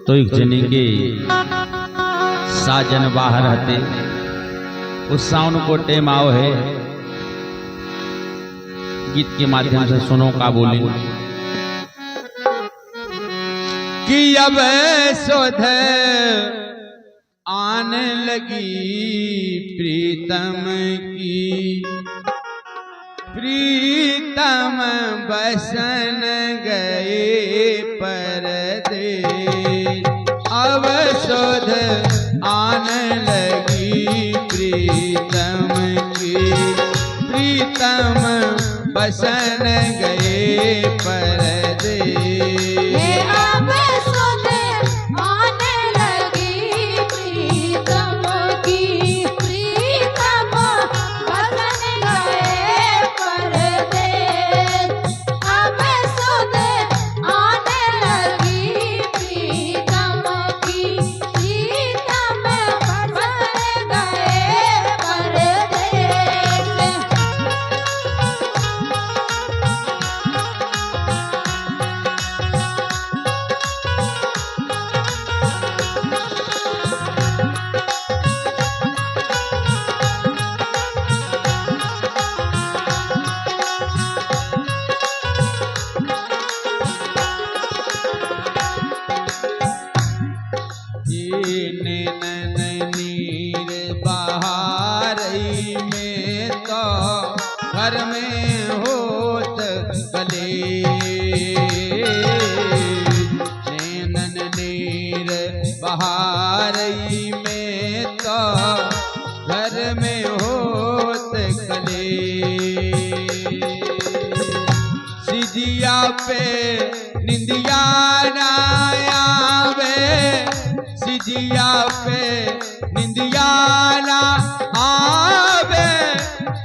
तो एक जनी के साजन बाहर हते उस साउंड को टेम आओ है गीत के माध्यम से सुनो का बोली कि अब सुध आने लगी प्रीतम की, प्रीतम बसन गए परदेस। अब सुध आने लगी प्रीतम की, प्रीतम बसन गए परदेस। घर में होत गले चैनन नीर बहारई में तो घर में होत गले। सिजिया पे निंदिया ना आवे, सिजिया पे निंदिया ना आवे,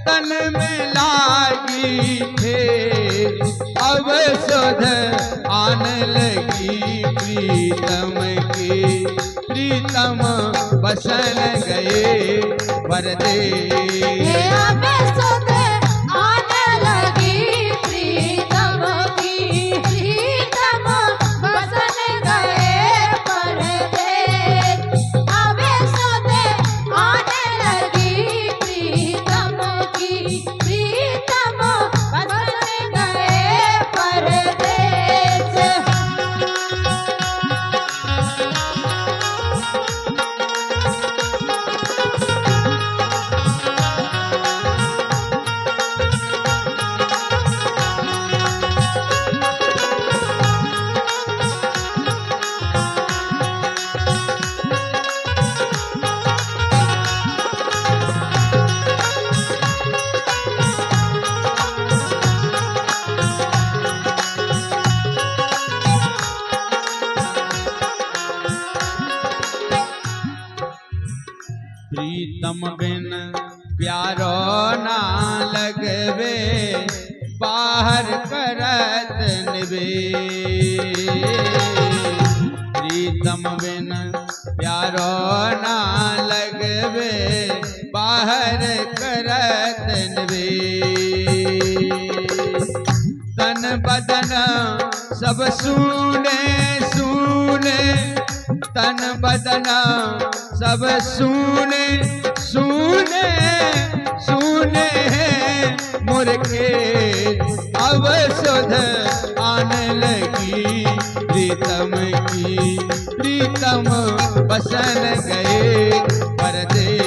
तन में लागी थे। अब सुध आने लगी प्रीतम की, प्रीतम बसन गए परदेस। प्रीतम बिन प्यारो ना लगवे, बाहर करत निवेश। प्रीतम बिन प्यारो ना लगवे, बाहर करत निवेश। तन बदन सब सूने सूने, तन बदन सब सूने सूने सूने मुर्खे। अब सुध आने लगी प्रीतम की, प्रीतम बसन गए परदेस।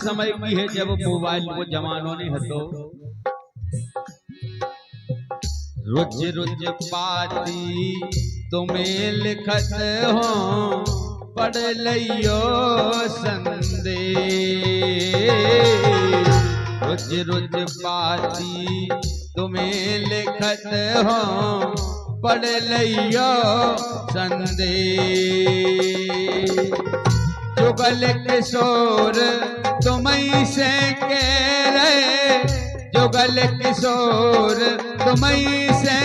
समय की है जब मोबाइल को जमानो नहीं हतो। रुज रुज पाती तुम्हें लिखत हो पढ़ लियो संदेश। रुज रुज पाती तुम्हें लिखत हो पढ़ लियो संदेश। जुगल किशोर तुम्हें से कह रहे, जुगल किशोर तुम्हें से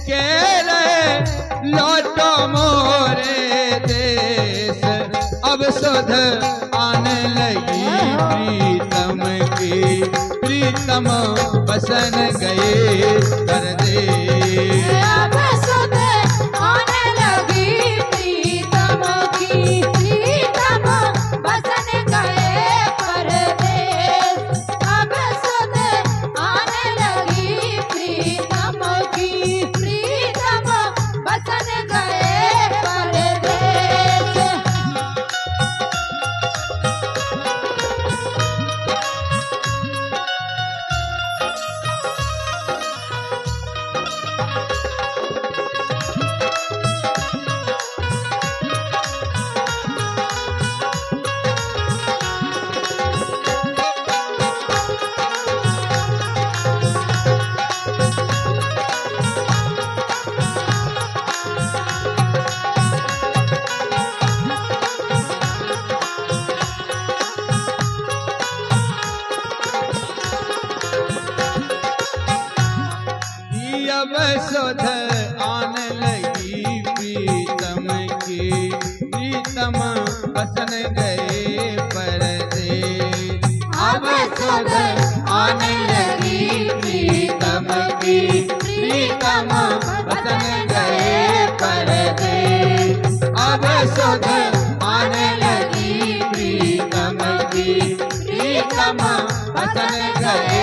कह रहे, लौटो मोरे देश। अब सुध आने लगी प्रीतम की, प्रीतम बसन गए परदेश। अब सुध आने लगी प्रीतम की, प्रीतम बसन गए परदेश। अब सुध आने लगी प्रीतम की, प्रीतम बसन गए परदेश। अब सुध आने लगी प्रीतम की, प्रीतम बसन गए परदेश। अब सुध आने लगी प्रीतम की, प्रीतम बसन गए परदेश। अब सुध आने लगी प्रीतम की, प्रीतम बसन गए